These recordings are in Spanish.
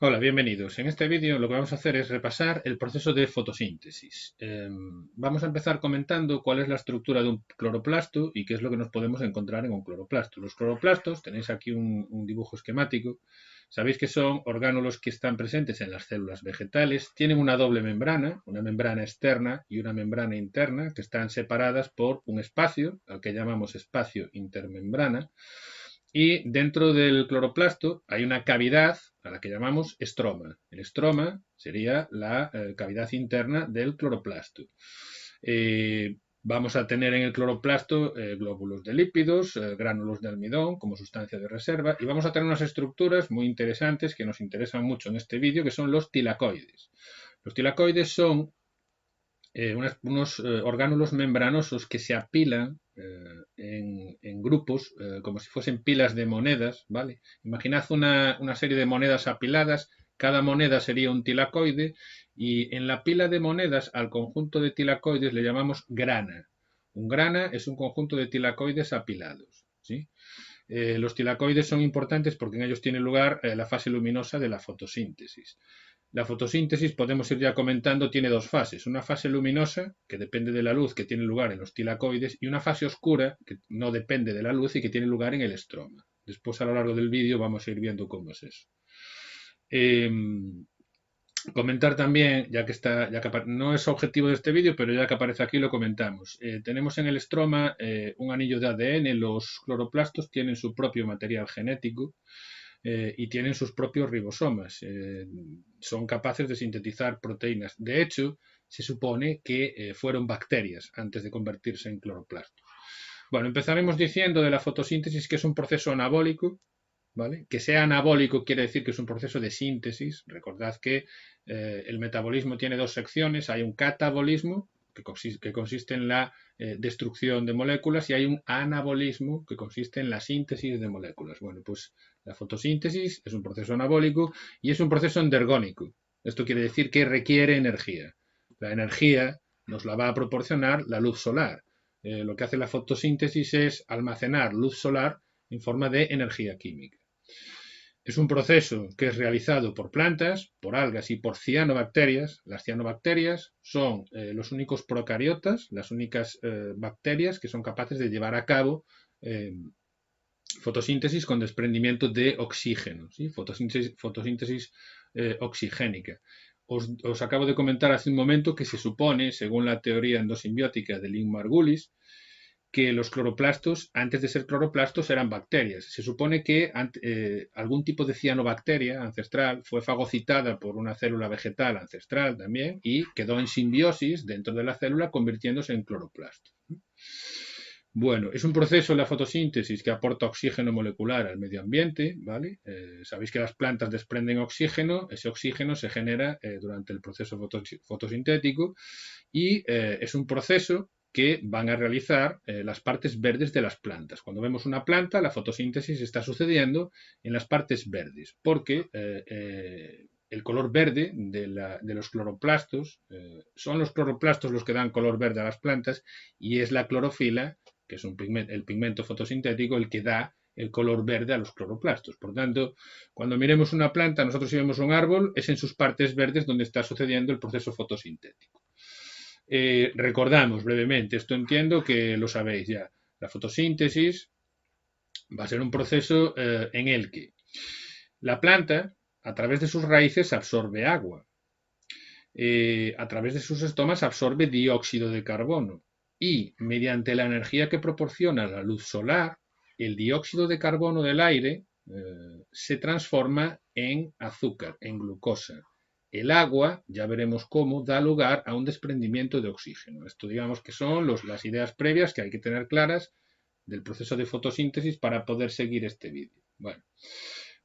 Hola, bienvenidos. En este vídeo lo que vamos a hacer es repasar el proceso de fotosíntesis. Vamos a empezar comentando cuál es la estructura de un cloroplasto y qué es lo que nos podemos encontrar en un cloroplasto. Los cloroplastos, tenéis aquí un dibujo esquemático, sabéis que son orgánulos que están presentes en las células vegetales, tienen una doble membrana, una membrana externa y una membrana interna, que están separadas por un espacio, al que llamamos espacio intermembrana. Y dentro del cloroplasto hay una cavidad a la que llamamos estroma. El estroma sería la cavidad interna del cloroplasto. Vamos a tener en el cloroplasto glóbulos de lípidos, gránulos de almidón como sustancia de reserva, y vamos a tener unas estructuras muy interesantes que nos interesan mucho en este vídeo, que son los tilacoides. Los tilacoides son unos orgánulos membranosos que se apilan en grupos, como si fuesen pilas de monedas, ¿vale? Imaginad una serie de monedas apiladas, cada moneda sería un tilacoide, y en la pila de monedas al conjunto de tilacoides le llamamos grana. Un grana es un conjunto de tilacoides apilados, ¿sí? Los tilacoides son importantes porque en ellos tiene lugar la fase luminosa de la fotosíntesis. La fotosíntesis, podemos ir ya comentando, tiene dos fases. Una fase luminosa, que depende de la luz que tiene lugar en los tilacoides, y una fase oscura, que no depende de la luz y que tiene lugar en el estroma. Después, a lo largo del vídeo, vamos a ir viendo cómo es eso. Comentar también, no es objetivo de este vídeo, pero ya que aparece aquí lo comentamos. Tenemos en el estroma un anillo de ADN. Los cloroplastos tienen su propio material genético y tienen sus propios ribosomas. Son capaces de sintetizar proteínas. De hecho, se supone que fueron bacterias antes de convertirse en cloroplastos. Bueno, empezaremos diciendo de la fotosíntesis que es un proceso anabólico, ¿vale? Que sea anabólico quiere decir que es un proceso de síntesis. Recordad que el metabolismo tiene dos secciones. Hay un catabolismo, que consiste en la destrucción de moléculas, y hay un anabolismo, que consiste en la síntesis de moléculas. Bueno, pues la fotosíntesis es un proceso anabólico y es un proceso endergónico. Esto quiere decir que requiere energía. La energía nos la va a proporcionar la luz solar. Lo que hace la fotosíntesis es almacenar luz solar en forma de energía química. Es un proceso que es realizado por plantas, por algas y por cianobacterias. Las cianobacterias son los únicos procariotas, las únicas bacterias que son capaces de llevar a cabo fotosíntesis con desprendimiento de oxígeno, ¿sí? Fotosíntesis oxigénica. Os acabo de comentar hace un momento que se supone, según la teoría endosimbiótica de Lynn Margulis, que los cloroplastos, antes de ser cloroplastos, eran bacterias. Se supone que algún tipo de cianobacteria ancestral fue fagocitada por una célula vegetal ancestral también y quedó en simbiosis dentro de la célula, convirtiéndose en cloroplastos. Bueno, es un proceso, la fotosíntesis, que aporta oxígeno molecular al medio ambiente, ¿vale? Sabéis que las plantas desprenden oxígeno, ese oxígeno se genera durante el proceso fotosintético, y es un proceso que van a realizar las partes verdes de las plantas. Cuando vemos una planta, la fotosíntesis está sucediendo en las partes verdes, porque el color verde de los cloroplastos, son los cloroplastos los que dan color verde a las plantas, y es la clorofila, que es el pigmento fotosintético, el que da el color verde a los cloroplastos. Por tanto, cuando miremos una planta, nosotros si vemos un árbol, es en sus partes verdes donde está sucediendo el proceso fotosintético. Recordamos brevemente, esto entiendo que lo sabéis ya. La fotosíntesis va a ser un proceso en el que la planta, a través de sus raíces, absorbe agua. A través de sus estomas absorbe dióxido de carbono. Y mediante la energía que proporciona la luz solar, el dióxido de carbono del aire se transforma en azúcar, en glucosa. El agua, ya veremos cómo, da lugar a un desprendimiento de oxígeno. Esto, digamos, que son las ideas previas que hay que tener claras del proceso de fotosíntesis para poder seguir este vídeo. Bueno,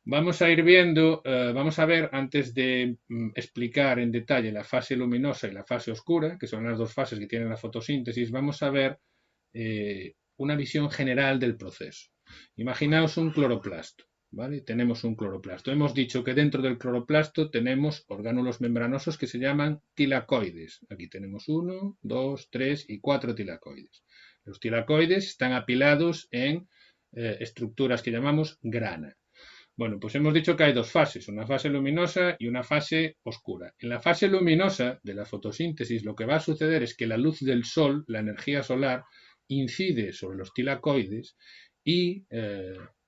vamos a ir viendo, vamos a ver, antes de explicar en detalle la fase luminosa y la fase oscura, que son las dos fases que tiene la fotosíntesis, vamos a ver una visión general del proceso. Imaginaos un cloroplasto. ¿Vale? Tenemos un cloroplasto. Hemos dicho que dentro del cloroplasto tenemos orgánulos membranosos que se llaman tilacoides. Aquí tenemos 1, 2, 3 y 4 tilacoides. Los tilacoides están apilados en estructuras que llamamos grana. Bueno, pues hemos dicho que hay dos fases, una fase luminosa y una fase oscura. En la fase luminosa de la fotosíntesis lo que va a suceder es que la luz del sol, la energía solar, incide sobre los tilacoides y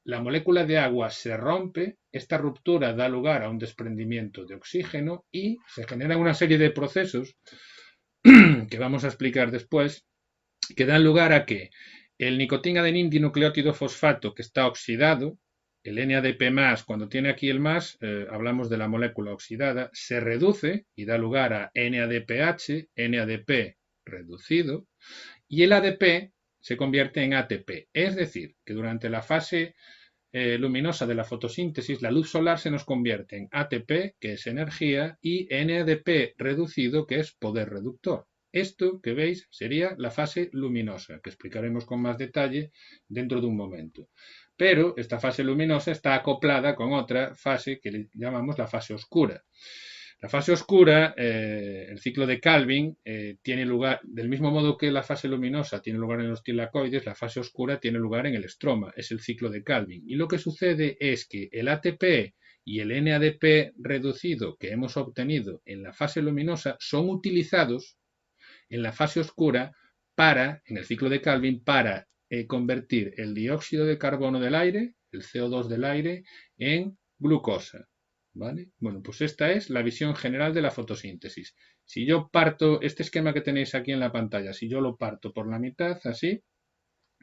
la molécula de agua se rompe, esta ruptura da lugar a un desprendimiento de oxígeno y se genera una serie de procesos que vamos a explicar después, que dan lugar a que el nicotín dinucleótido fosfato que está oxidado, el NADP+, cuando tiene aquí el más, hablamos de la molécula oxidada, se reduce y da lugar a NADPH, NADP reducido, y el ADP se convierte en ATP. Es decir, que durante la fase luminosa de la fotosíntesis, la luz solar se nos convierte en ATP, que es energía, y NADP reducido, que es poder reductor. Esto que veis sería la fase luminosa, que explicaremos con más detalle dentro de un momento. Pero esta fase luminosa está acoplada con otra fase que le llamamos la fase oscura. La fase oscura, el ciclo de Calvin, tiene lugar, del mismo modo que la fase luminosa tiene lugar en los tilacoides, la fase oscura tiene lugar en el estroma, es el ciclo de Calvin. Y lo que sucede es que el ATP y el NADP reducido que hemos obtenido en la fase luminosa son utilizados en la fase oscura en el ciclo de Calvin, para convertir el dióxido de carbono del aire, el CO2 del aire, en glucosa. ¿Vale? Bueno, pues esta es la visión general de la fotosíntesis. Si yo parto este esquema que tenéis aquí en la pantalla, si yo lo parto por la mitad, así,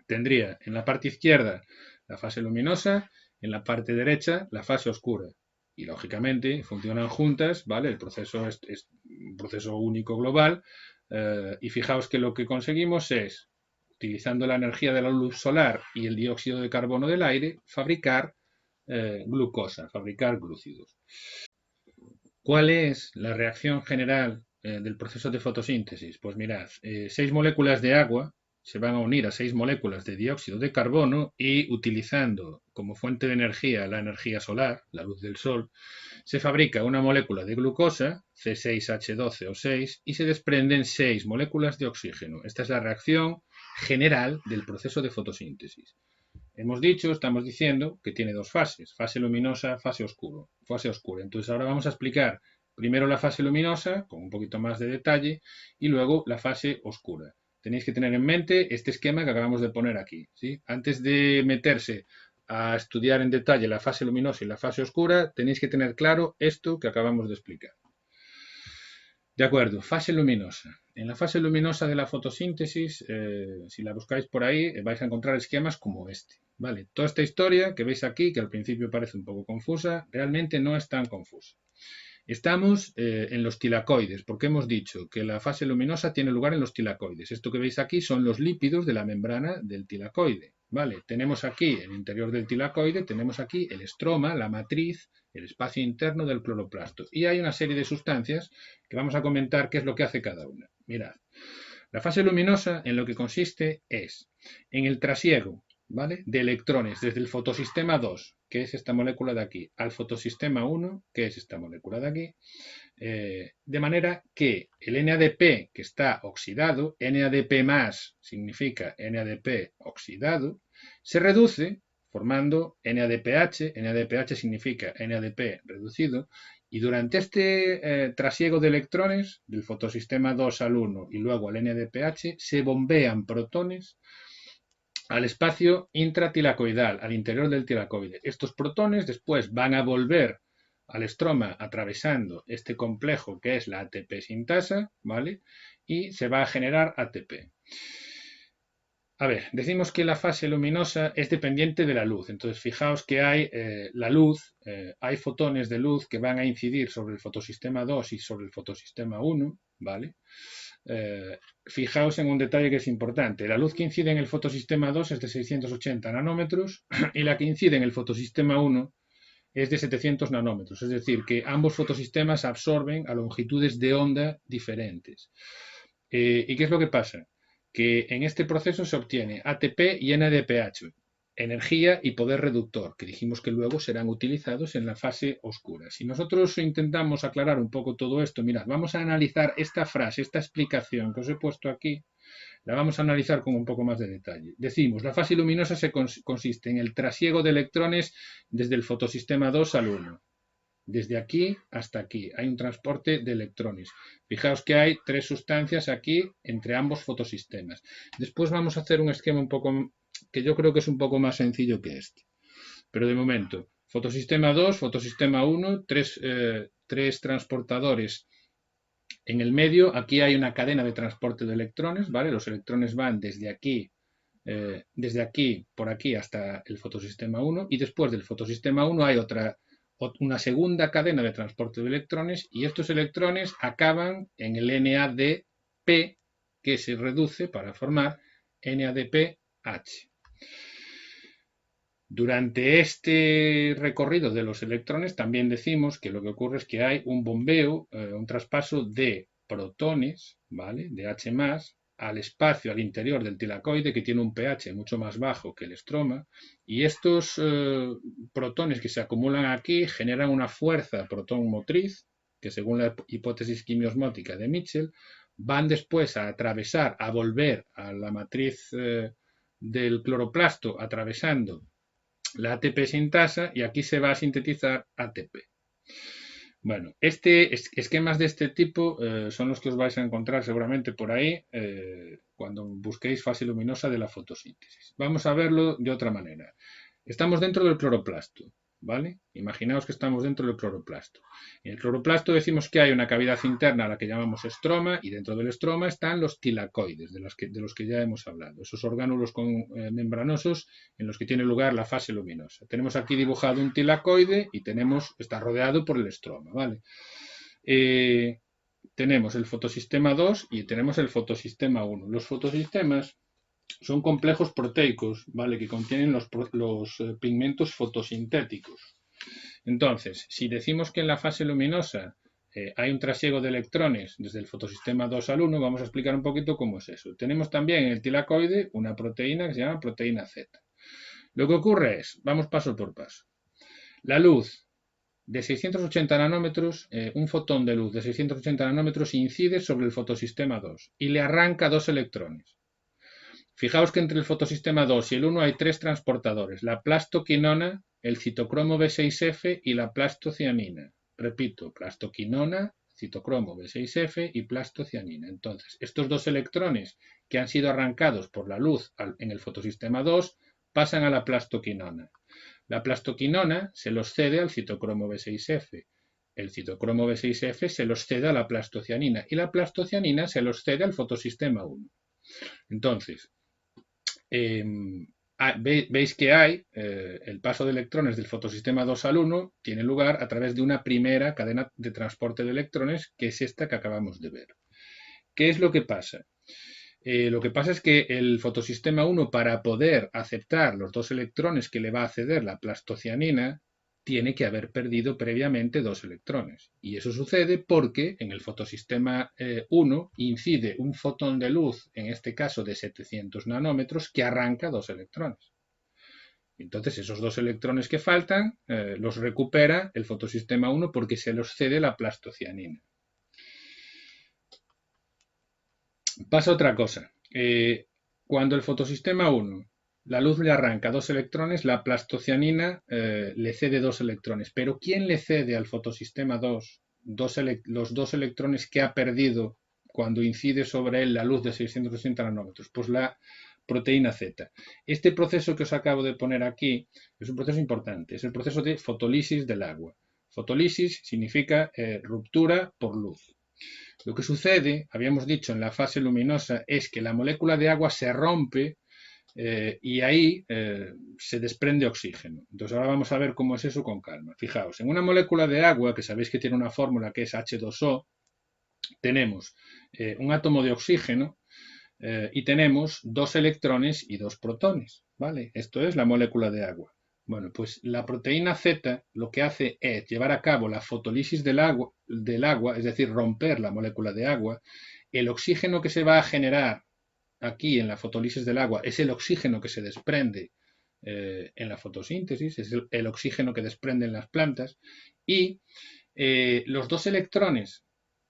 tendría en la parte izquierda la fase luminosa, en la parte derecha la fase oscura. Y lógicamente funcionan juntas, ¿vale? El proceso es un proceso único global. Y fijaos que lo que conseguimos es, utilizando la energía de la luz solar y el dióxido de carbono del aire, fabricar glucosa, fabricar glúcidos. ¿Cuál es la reacción general del proceso de fotosíntesis? Pues mirad, 6 moléculas de agua se van a unir a 6 moléculas de dióxido de carbono y, utilizando como fuente de energía la energía solar, la luz del sol, se fabrica una molécula de glucosa, C6H12O6, y se desprenden 6 moléculas de oxígeno. Esta es la reacción general del proceso de fotosíntesis. Hemos dicho, estamos diciendo que tiene dos fases, fase luminosa, fase oscura. Entonces ahora vamos a explicar primero la fase luminosa, con un poquito más de detalle, y luego la fase oscura. Tenéis que tener en mente este esquema que acabamos de poner aquí, ¿sí? Antes de meterse a estudiar en detalle la fase luminosa y la fase oscura, tenéis que tener claro esto que acabamos de explicar. De acuerdo, fase luminosa. En la fase luminosa de la fotosíntesis, si la buscáis por ahí, vais a encontrar esquemas como este. ¿Vale? Toda esta historia que veis aquí, que al principio parece un poco confusa, realmente no es tan confusa. Estamos en los tilacoides, porque hemos dicho que la fase luminosa tiene lugar en los tilacoides. Esto que veis aquí son los lípidos de la membrana del tilacoide. ¿Vale? Tenemos aquí el interior del tilacoide, tenemos aquí el estroma, la matriz, el espacio interno del cloroplasto. Y hay una serie de sustancias que vamos a comentar qué es lo que hace cada una. Mirad, la fase luminosa en lo que consiste es en el trasiego, ¿vale?, de electrones desde el fotosistema 2, que es esta molécula de aquí, al fotosistema 1, que es esta molécula de aquí, de manera que el NADP, que está oxidado, NADP+ significa NADP oxidado, se reduce formando NADPH, NADPH significa NADP reducido, y durante este trasiego de electrones del fotosistema 2 al 1 y luego al NADPH se bombean protones al espacio intratilacoidal, al interior del tilacoide. Estos protones después van a volver al estroma atravesando este complejo que es la ATP sintasa, ¿vale? Y se va a generar ATP. A ver, decimos que la fase luminosa es dependiente de la luz. Entonces, fijaos que hay la luz, hay fotones de luz que van a incidir sobre el fotosistema 2 y sobre el fotosistema 1, ¿vale? Fijaos en un detalle que es importante. La luz que incide en el fotosistema 2 es de 680 nanómetros y la que incide en el fotosistema 1 es de 700 nanómetros. Es decir, que ambos fotosistemas absorben a longitudes de onda diferentes. ¿Y qué es lo que pasa? Que en este proceso se obtiene ATP y NADPH, energía y poder reductor, que dijimos que luego serán utilizados en la fase oscura. Si nosotros intentamos aclarar un poco todo esto, mirad, vamos a analizar esta frase, esta explicación que os he puesto aquí, La vamos a analizar con un poco más de detalle. Decimos, la fase luminosa consiste en el trasiego de electrones desde el fotosistema 2 al 1. Desde aquí hasta aquí hay un transporte de electrones. Fijaos que hay 3 sustancias aquí entre ambos fotosistemas. Después vamos a hacer un esquema un poco que yo creo que es un poco más sencillo que este. Pero de momento, fotosistema 2, fotosistema 1, tres transportadores. En el medio, aquí hay una cadena de transporte de electrones, ¿vale? Los electrones van desde aquí por aquí hasta el fotosistema 1 y después del fotosistema 1 hay una segunda cadena de transporte de electrones y estos electrones acaban en el NADP que se reduce para formar NADPH. Durante este recorrido de los electrones también decimos que lo que ocurre es que hay un bombeo, un traspaso de protones, ¿vale? De H+, al espacio, al interior del tilacoide, que tiene un pH mucho más bajo que el estroma, y estos protones que se acumulan aquí generan una fuerza protón motriz, que según la hipótesis quimiosmótica de Mitchell, van después a atravesar, a volver a la matriz del cloroplasto, atravesando la ATP sintasa y aquí se va a sintetizar ATP. Bueno, esquemas de este tipo son los que os vais a encontrar seguramente por ahí cuando busquéis fase luminosa de la fotosíntesis. Vamos a verlo de otra manera. Estamos dentro del cloroplasto, ¿vale? Imaginaos que estamos dentro del cloroplasto. En el cloroplasto decimos que hay una cavidad interna a la que llamamos estroma y dentro del estroma están los tilacoides, de los que ya hemos hablado, esos orgánulos membranosos en los que tiene lugar la fase luminosa. Tenemos aquí dibujado un tilacoide y está rodeado por el estroma, ¿vale? Tenemos el fotosistema 2 y tenemos el fotosistema 1. Los fotosistemas son complejos proteicos, ¿vale? Que contienen los pigmentos fotosintéticos. Entonces, si decimos que en la fase luminosa hay un trasiego de electrones desde el fotosistema 2 al 1, vamos a explicar un poquito cómo es eso. Tenemos también en el tilacoide una proteína que se llama proteína Z. Lo que ocurre es, vamos paso por paso. La luz de 680 nanómetros, un fotón de luz de 680 nanómetros incide sobre el fotosistema 2 y le arranca 2 electrones. Fijaos que entre el fotosistema 2 y el 1 hay 3 transportadores, la plastoquinona, el citocromo B6F y la plastocianina. Repito, plastoquinona, citocromo B6F y plastocianina. Entonces, estos 2 electrones que han sido arrancados por la luz en el fotosistema 2 pasan a la plastoquinona. La plastoquinona se los cede al citocromo B6F. El citocromo B6F se los cede a la plastocianina y la plastocianina se los cede al fotosistema 1. Entonces, veis que el paso de electrones del fotosistema 2 al 1 tiene lugar a través de una primera cadena de transporte de electrones, que es esta que acabamos de ver. ¿Qué es lo que pasa? Lo que pasa es que el fotosistema 1, para poder aceptar los 2 electrones que le va a ceder la plastocianina, tiene que haber perdido previamente 2 electrones. Y eso sucede porque en el fotosistema 1 incide un fotón de luz, en este caso de 700 nanómetros, que arranca 2 electrones. Entonces esos 2 electrones que faltan los recupera el fotosistema 1 porque se los cede la plastocianina. Pasa otra cosa. Cuando el fotosistema 1, la luz le arranca 2 electrones, la plastocianina le cede 2 electrones. Pero ¿quién le cede al fotosistema 2 los 2 electrones que ha perdido cuando incide sobre él la luz de 680 nanómetros? Pues la proteína Z. Este proceso que os acabo de poner aquí es un proceso importante. Es el proceso de fotólisis del agua. Fotólisis significa ruptura por luz. Lo que sucede, habíamos dicho en la fase luminosa, es que la molécula de agua se rompe y ahí se desprende oxígeno. Entonces ahora vamos a ver cómo es eso con calma. Fijaos, en una molécula de agua, que sabéis que tiene una fórmula que es H2O, tenemos un átomo de oxígeno y tenemos 2 electrones y 2 protones, ¿vale? Esto es la molécula de agua. Bueno, pues la proteína Z lo que hace es llevar a cabo la fotólisis del agua, es decir, romper la molécula de agua. El oxígeno que se va a generar aquí en la fotólisis del agua es el oxígeno que se desprende en la fotosíntesis, es el oxígeno que desprenden las plantas, y los 2 electrones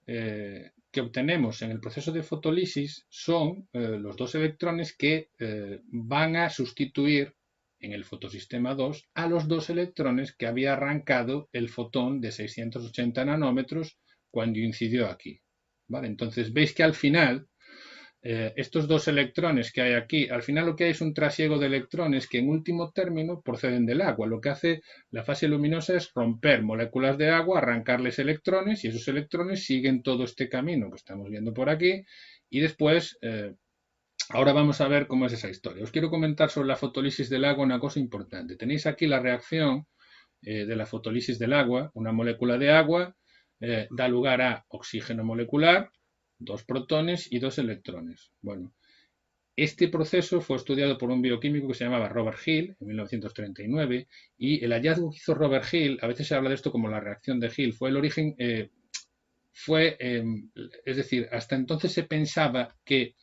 que que obtenemos en el proceso de fotólisis son los dos electrones que van a sustituir en el fotosistema 2 a los dos electrones que había arrancado el fotón de 680 nanómetros cuando incidió aquí. ¿Vale? Entonces veis que al final estos dos electrones que hay aquí, al final lo que hay es un trasiego de electrones que en último término proceden del agua. Lo que hace la fase luminosa es romper moléculas de agua, arrancarles electrones y esos electrones siguen todo este camino que estamos viendo por aquí y después, ahora vamos a ver cómo es esa historia. Os quiero comentar sobre la fotólisis del agua una cosa importante. Tenéis aquí la reacción de la fotólisis del agua. Una molécula de agua da lugar a oxígeno molecular, 2 protones y 2 electrones. Bueno, este proceso fue estudiado por un bioquímico que se llamaba Robert Hill en 1939 y el hallazgo que hizo Robert Hill, a veces se habla de esto como la reacción de Hill, fue el origen, es decir, hasta entonces se pensaba que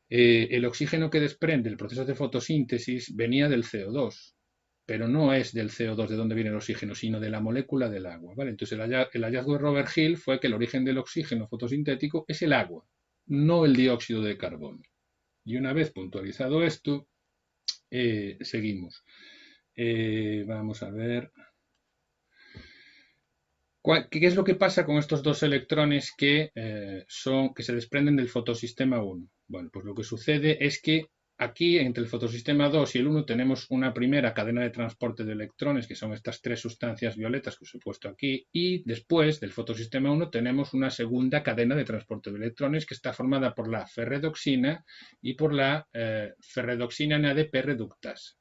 el oxígeno que desprende el proceso de fotosíntesis venía del CO2. Pero no es del CO2 de donde viene el oxígeno, sino de la molécula del agua. ¿Vale? Entonces el hallazgo de Robert Hill fue que el origen del oxígeno fotosintético es el agua, no el dióxido de carbono. Y una vez puntualizado esto, seguimos. Vamos a ver. ¿Qué es lo que pasa con estos dos electrones que se desprenden del fotosistema 1? Bueno, pues lo que sucede es que aquí, entre el fotosistema 2 y el 1, tenemos una primera cadena de transporte de electrones, que son estas 3 sustancias violetas que os he puesto aquí, y después del fotosistema 1 tenemos una segunda cadena de transporte de electrones que está formada por la ferredoxina y por la ferredoxina NADP reductasa.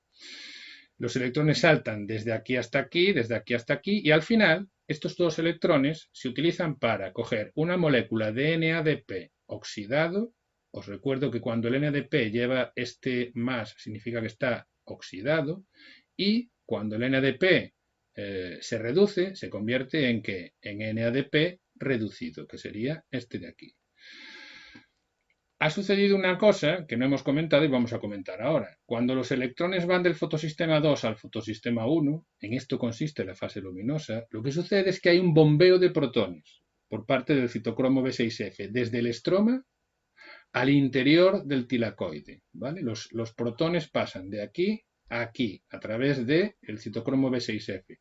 Los electrones saltan desde aquí hasta aquí, desde aquí hasta aquí, y al final estos dos electrones se utilizan para coger una molécula de NADP oxidado. Os recuerdo que cuando el NADP lleva este más significa que está oxidado y cuando el NADP se reduce se convierte en ¿qué? En NADP reducido, que sería este de aquí. Ha sucedido una cosa que no hemos comentado y vamos a comentar ahora. Cuando los electrones van del fotosistema 2 al fotosistema 1, en esto consiste la fase luminosa, lo que sucede es que hay un bombeo de protones por parte del citocromo B6F desde el estroma al interior del tilacoide. ¿Vale? Los protones pasan de aquí a aquí a través del citocromo B6F.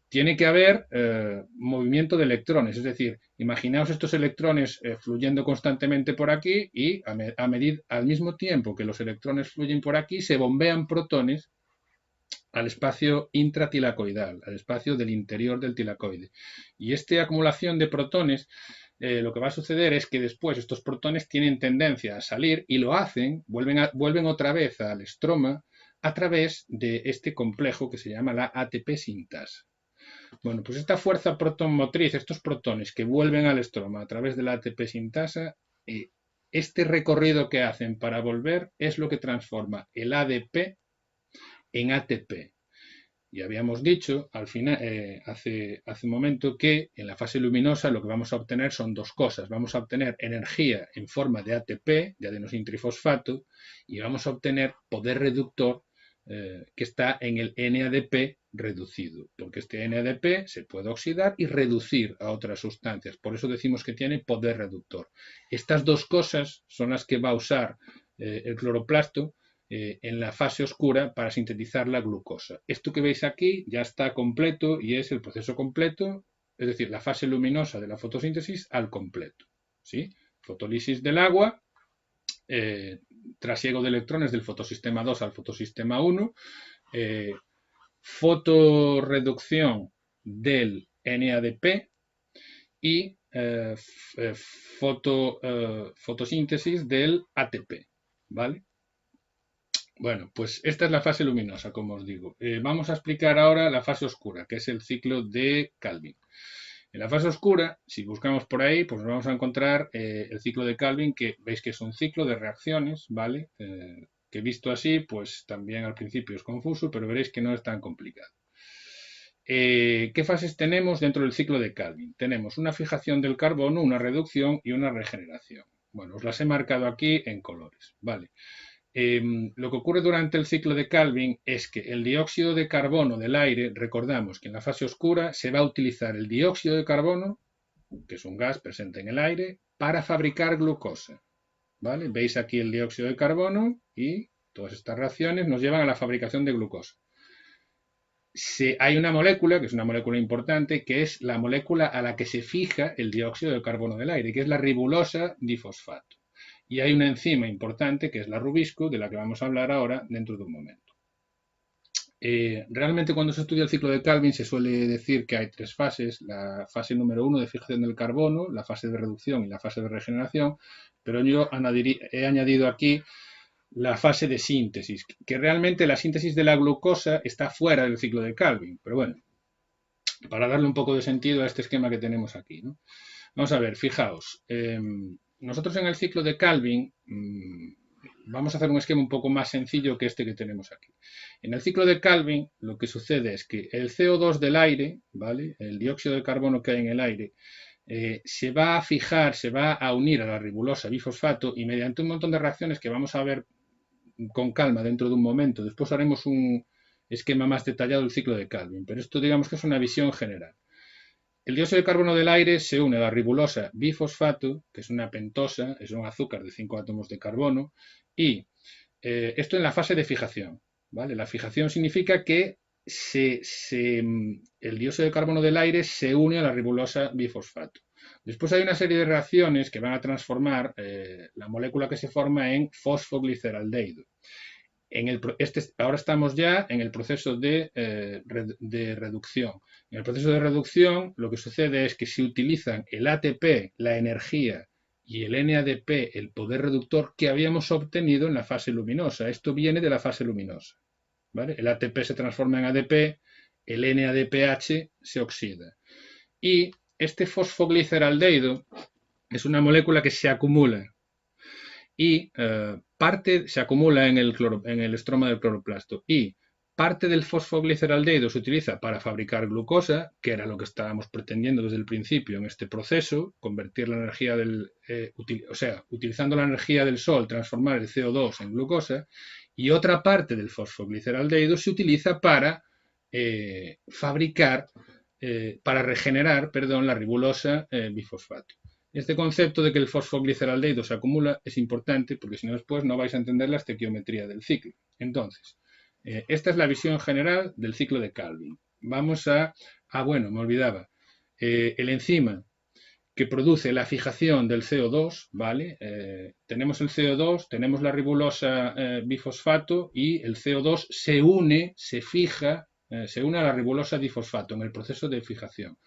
Tiene que haber movimiento de electrones, es decir, imaginaos estos electrones fluyendo constantemente por aquí y al mismo tiempo que los electrones fluyen por aquí, se bombean protones al espacio intratilacoidal, al espacio del interior del tilacoide. Y esta acumulación de protones, lo que va a suceder es que después estos protones tienen tendencia a salir y lo hacen, vuelven otra vez al estroma a través de este complejo que se llama la ATP sintasa. Bueno, pues esta fuerza protonmotriz, estos protones que vuelven al estroma a través de la ATP sintasa, este recorrido que hacen para volver es lo que transforma el ADP en ATP. Y habíamos dicho al final, hace un momento, que en la fase luminosa lo que vamos a obtener son dos cosas. Vamos a obtener energía en forma de ATP, de adenosintrifosfato, y vamos a obtener poder reductor que está en el NADP reducido, porque este NADP se puede oxidar y reducir a otras sustancias. Por eso decimos que tiene poder reductor. Estas dos cosas son las que va a usar el cloroplasto en la fase oscura para sintetizar la glucosa. Esto que veis aquí ya está completo y es el proceso completo, es decir, la fase luminosa de la fotosíntesis al completo. ¿Sí? Fotólisis del agua, trasiego de electrones del fotosistema 2 al fotosistema 1, fotoreducción del NADP y fotosíntesis del ATP. ¿Vale? Bueno, pues esta es la fase luminosa, como os digo. Vamos a explicar ahora la fase oscura, que es el ciclo de Calvin. En la fase oscura, si buscamos por ahí, pues nos vamos a encontrar el ciclo de Calvin, que veis que es un ciclo de reacciones, ¿vale? Que visto así, pues también al principio es confuso, pero veréis que no es tan complicado. ¿Qué fases tenemos dentro del ciclo de Calvin? Tenemos una fijación del carbono, una reducción y una regeneración. Bueno, os las he marcado aquí en colores, ¿vale? Lo que ocurre durante el ciclo de Calvin es que el dióxido de carbono del aire, recordamos que en la fase oscura se va a utilizar el dióxido de carbono que es un gas presente en el aire, para fabricar glucosa. ¿Vale? Veis aquí el dióxido de carbono y todas estas reacciones nos llevan a la fabricación de glucosa. Hay una molécula, que es una molécula importante, que es la molécula a la que se fija el dióxido de carbono del aire, que es la ribulosa difosfato. Y hay una enzima importante, que es la rubisco, de la que vamos a hablar ahora dentro de un momento. Realmente cuando se estudia el ciclo de Calvin se suele decir que hay tres fases: la fase número 1 de fijación del carbono, la fase de reducción y la fase de regeneración, pero yo he añadido aquí la fase de síntesis, que realmente la síntesis de la glucosa está fuera del ciclo de Calvin, pero bueno, para darle un poco de sentido a este esquema que tenemos aquí, ¿no? Vamos a ver, fijaos, nosotros en el ciclo de Calvin vamos a hacer un esquema un poco más sencillo que este que tenemos aquí. En el ciclo de Calvin lo que sucede es que el CO2 del aire, ¿vale?, el dióxido de carbono que hay en el aire, se va a fijar, se va a unir a la ribulosa bifosfato y mediante un montón de reacciones que vamos a ver con calma dentro de un momento. Después haremos un esquema más detallado del ciclo de Calvin, pero esto digamos que es una visión general. El dióxido de carbono del aire se une a la ribulosa bifosfato, que es una pentosa, es un azúcar de 5 átomos de carbono, y esto en la fase de fijación, ¿vale? La fijación significa que el dióxido de carbono del aire se une a la ribulosa bifosfato. Después hay una serie de reacciones que van a transformar la molécula que se forma en fosfogliceraldehído. Ahora estamos ya en el proceso de reducción. En el proceso de reducción lo que sucede es que se utilizan el ATP, la energía, y el NADP, el poder reductor que habíamos obtenido en la fase luminosa. Esto viene de la fase luminosa, ¿vale? El ATP se transforma en ADP, el NADPH se oxida. Y este fosfogliceraldehído es una molécula que se acumula y parte se acumula en el estroma del cloroplasto, y parte del fosfogliceraldehído se utiliza para fabricar glucosa, que era lo que estábamos pretendiendo desde el principio en este proceso, convertir la energía utilizando la energía del sol, transformar el CO2 en glucosa, y otra parte del fosfogliceraldehído se utiliza para regenerar, la ribulosa bifosfato. Este concepto de que el fosfogliceraldehído se acumula es importante porque si no después no vais a entender la estequiometría del ciclo. Entonces, esta es la visión general del ciclo de Calvin. Vamos a... bueno, me olvidaba. El enzima que produce la fijación del CO2, ¿vale? Tenemos el CO2, tenemos la ribulosa bifosfato y el CO2 se une, se fija, se une a la ribulosa difosfato en el proceso de fijación.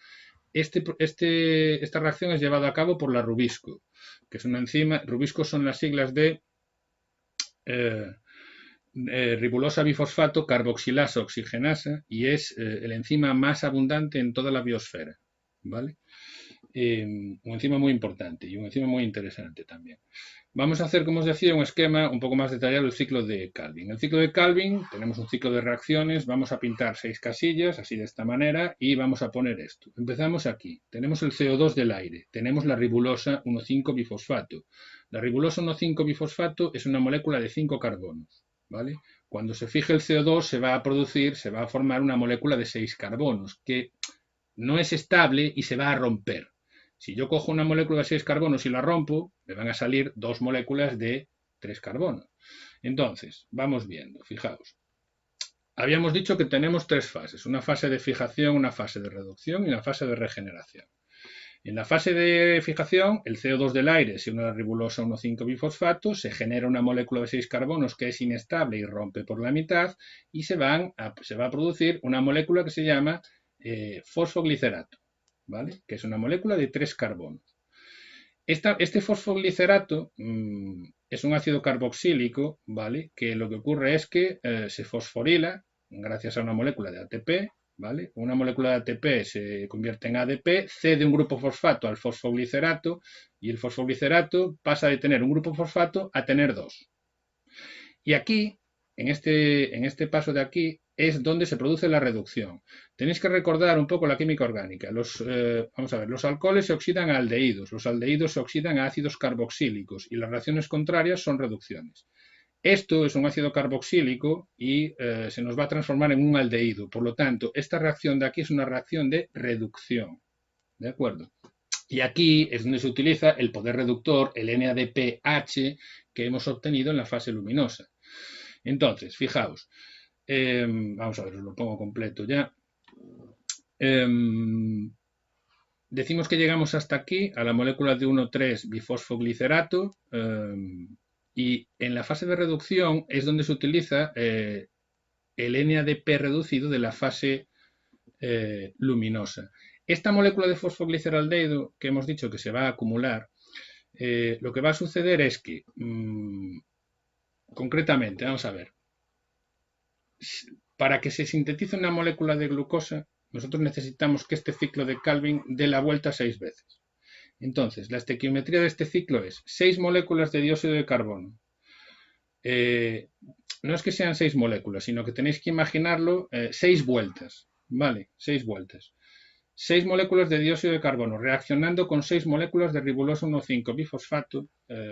Esta reacción es llevada a cabo por la rubisco, que es una enzima. Rubisco son las siglas de ribulosa bifosfato carboxilasa oxigenasa y es el enzima más abundante en toda la biosfera, ¿vale? Un enzima muy importante y un enzima muy interesante también. Vamos a hacer, como os decía, un esquema un poco más detallado del ciclo de Calvin. En el ciclo de Calvin tenemos un ciclo de reacciones, vamos a pintar 6 casillas, así de esta manera, y vamos a poner esto. Empezamos aquí, tenemos el CO2 del aire, tenemos la ribulosa 1,5-bifosfato. La ribulosa 1,5-bifosfato es una molécula de 5 carbonos, ¿vale? Cuando se fije el CO2 se va a formar una molécula de 6 carbonos, que no es estable y se va a romper. Si yo cojo una molécula de 6 carbonos y la rompo, me van a salir 2 moléculas de 3 carbonos. Entonces, vamos viendo, fijaos. Habíamos dicho que tenemos 3 fases, una fase de fijación, una fase de reducción y una fase de regeneración. En la fase de fijación, el CO2 del aire se une a la ribulosa 1,5-bifosfato, se genera una molécula de 6 carbonos que es inestable y rompe por la mitad, y se va a producir una molécula que se llama fosfoglicerato, ¿vale? Que es una molécula de 3 carbonos. Este fosfoglicerato es un ácido carboxílico, ¿vale? Que lo que ocurre es que se fosforila gracias a una molécula de ATP, ¿vale? Una molécula de ATP se convierte en ADP, cede un grupo fosfato al fosfoglicerato y el fosfoglicerato pasa de tener un grupo fosfato a tener 2. Y aquí, en este paso de aquí, es donde se produce la reducción. Tenéis que recordar un poco la química orgánica. Vamos a ver, los alcoholes se oxidan a aldehídos, los aldehídos se oxidan a ácidos carboxílicos y las reacciones contrarias son reducciones. Esto es un ácido carboxílico y se nos va a transformar en un aldehído. Por lo tanto, esta reacción de aquí es una reacción de reducción. ¿De acuerdo? Y aquí es donde se utiliza el poder reductor, el NADPH, que hemos obtenido en la fase luminosa. Entonces, fijaos, vamos a ver, os lo pongo completo ya. Decimos que llegamos hasta aquí, a la molécula de 1,3-bifosfoglicerato, y en la fase de reducción es donde se utiliza el NADP reducido de la fase luminosa. Esta molécula de fosfogliceraldehído que hemos dicho que se va a acumular, lo que va a suceder es que, concretamente, vamos a ver, para que se sintetice una molécula de glucosa, nosotros necesitamos que este ciclo de Calvin dé la vuelta 6 veces. Entonces, la estequiometría de este ciclo es 6 moléculas de dióxido de carbono. No es que sean 6 moléculas, sino que tenéis que imaginarlo 6 vueltas, ¿vale? 6 vueltas. 6 moléculas de dióxido de carbono reaccionando con 6 moléculas de ribulosa 1,5-bifosfato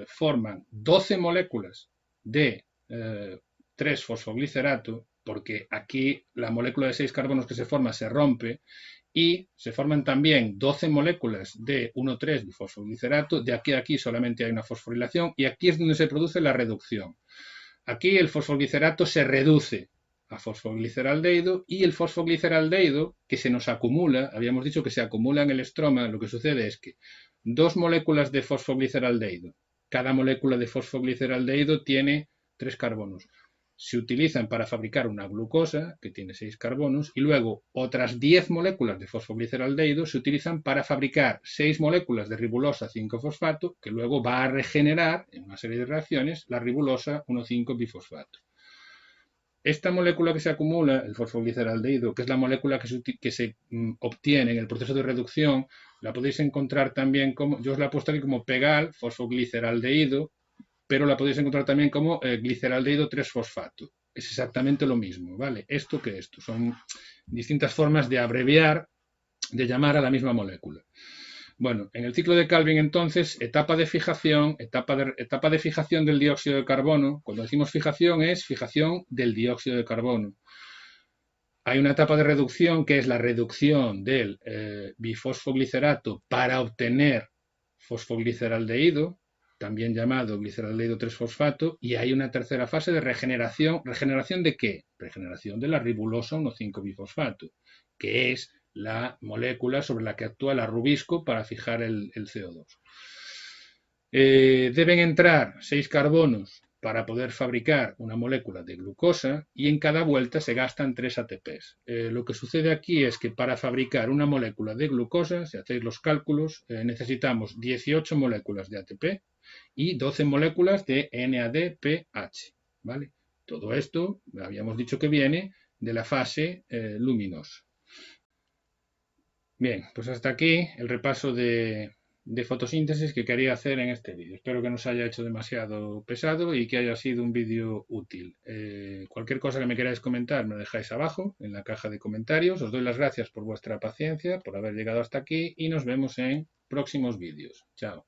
forman 12 moléculas de 3-fosfoglicerato, porque aquí la molécula de 6 carbonos que se forma se rompe, y se forman también 12 moléculas de 1,3-bifosfoglicerato. De aquí a aquí solamente hay una fosforilación y aquí es donde se produce la reducción. Aquí el fosfoglicerato se reduce a fosfogliceraldehído y el fosfogliceraldehído que se nos acumula, habíamos dicho que se acumula en el estroma, lo que sucede es que 2 moléculas de fosfogliceraldehído, cada molécula de fosfogliceraldehído tiene 3 carbonos. Se utilizan para fabricar una glucosa que tiene 6 carbonos y luego otras 10 moléculas de fosfogliceraldehído se utilizan para fabricar 6 moléculas de ribulosa 5-fosfato que luego va a regenerar en una serie de reacciones la ribulosa 1,5-bifosfato. Esta molécula que se acumula, el fosfogliceraldehído, que es la molécula que se obtiene en el proceso de reducción, la podéis encontrar también como, yo os la he puesto aquí como PEGAL, fosfogliceraldehído, pero la podéis encontrar también como gliceraldehído 3-fosfato. Es exactamente lo mismo, ¿vale? Esto que esto. Son distintas formas de abreviar, de llamar a la misma molécula. Bueno, en el ciclo de Calvin, entonces, etapa de fijación del dióxido de carbono. Cuando decimos fijación, es fijación del dióxido de carbono. Hay una etapa de reducción que es la reducción del bifosfoglicerato para obtener fosfogliceraldehído, también llamado gliceraldehído 3-fosfato, y hay una tercera fase de regeneración. ¿Regeneración de qué? Regeneración de la ribulosa 1,5-bifosfato, que es la molécula sobre la que actúa la rubisco para fijar el CO2. Deben entrar 6 carbonos para poder fabricar una molécula de glucosa y en cada vuelta se gastan 3 ATPs. Lo que sucede aquí es que para fabricar una molécula de glucosa, si hacéis los cálculos, necesitamos 18 moléculas de ATP y 12 moléculas de NADPH, ¿vale? Todo esto, habíamos dicho que viene de la fase luminosa. Bien, pues hasta aquí el repaso de fotosíntesis que quería hacer en este vídeo. Espero que no se haya hecho demasiado pesado y que haya sido un vídeo útil. Cualquier cosa que me queráis comentar me dejáis abajo en la caja de comentarios. Os doy las gracias por vuestra paciencia, por haber llegado hasta aquí y nos vemos en próximos vídeos. Chao.